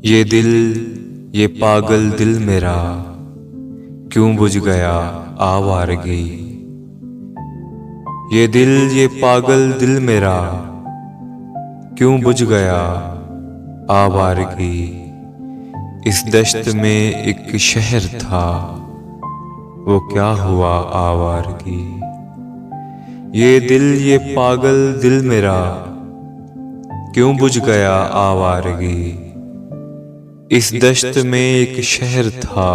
ये दिल, ये पागल दिल मेरा, क्यों बुझ गया आवारगी। ये दिल, ये पागल दिल मेरा, क्यों बुझ गया आवारगी। इस दश्त में एक शहर था, वो क्या हुआ आवारगी। ये दिल, ये पागल दिल मेरा, क्यों बुझ गया आवारगी। इस दश्त में एक शहर था,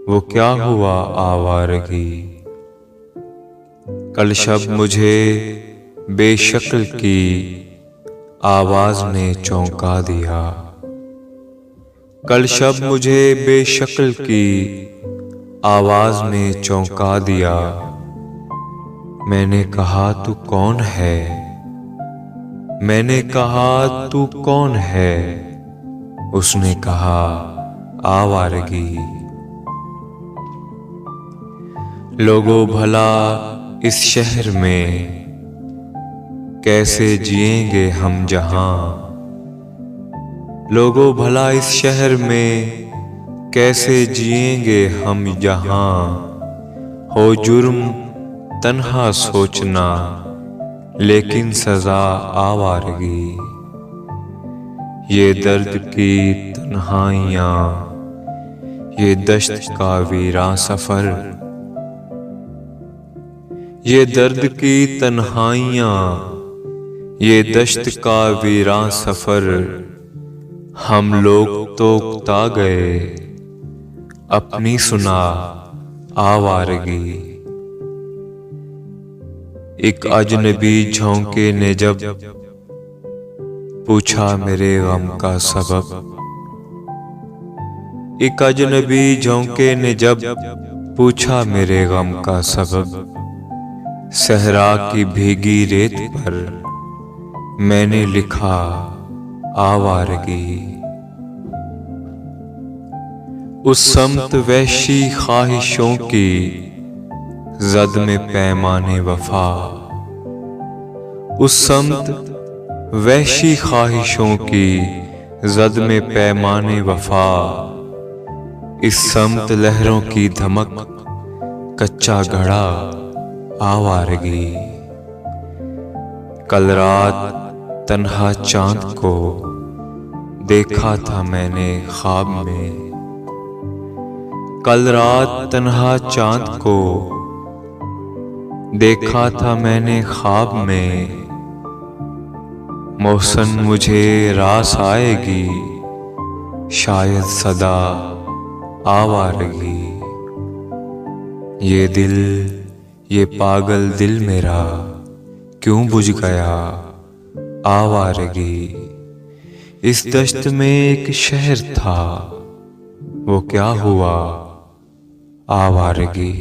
वो क्या हुआ आवारगी। कल शब मुझे बेशक्ल की आवाज ने चौंका दिया। कल शब मुझे बेशक्ल की आवाज ने चौंका दिया। मैंने कहा तू कौन है, मैंने कहा तू कौन है। उसने कहा आवारगी। लोगों भला इस शहर में कैसे जिएंगे हम जहां। लोगों भला इस शहर में कैसे जिएंगे हम जहां। हो जुर्म तन्हा सोचना, लेकिन सजा आवारगी। ये दर्द की तन्हाइयां, ये दश्त का वीरां सफर। ये दर्द की तन्हाइयां, ये दश्त का वीरां सफर। हम लोग तो उकता गए, अपनी सुना आवारगी। एक अजनबी झोंके ने जब पूछा मेरे गम का सबब। एक अजनबी झोंके ने जब पूछा मेरे गम का सबब। सहरा की भीगी रेत पर मैंने लिखा आवारगी। उस समत वहशी ख्वाहिशों की जद में पैमाने वफा। उस समत वहशी ख्वाहिशों की जद में पैमाने वफा। इस समत लहरों की धमक कच्चा घड़ा आवारगी। कल रात तन्हा चांद को देखा था मैंने ख्वाब में। कल रात तन्हा चांद को देखा था मैंने ख्वाब में। मौसम मुझे रास आएगी, शायद सदा आवारगी। ये दिल, ये पागल दिल मेरा, क्यों बुझ गया आवारगी। इस दश्त में एक शहर था, वो क्या हुआ आवारगी।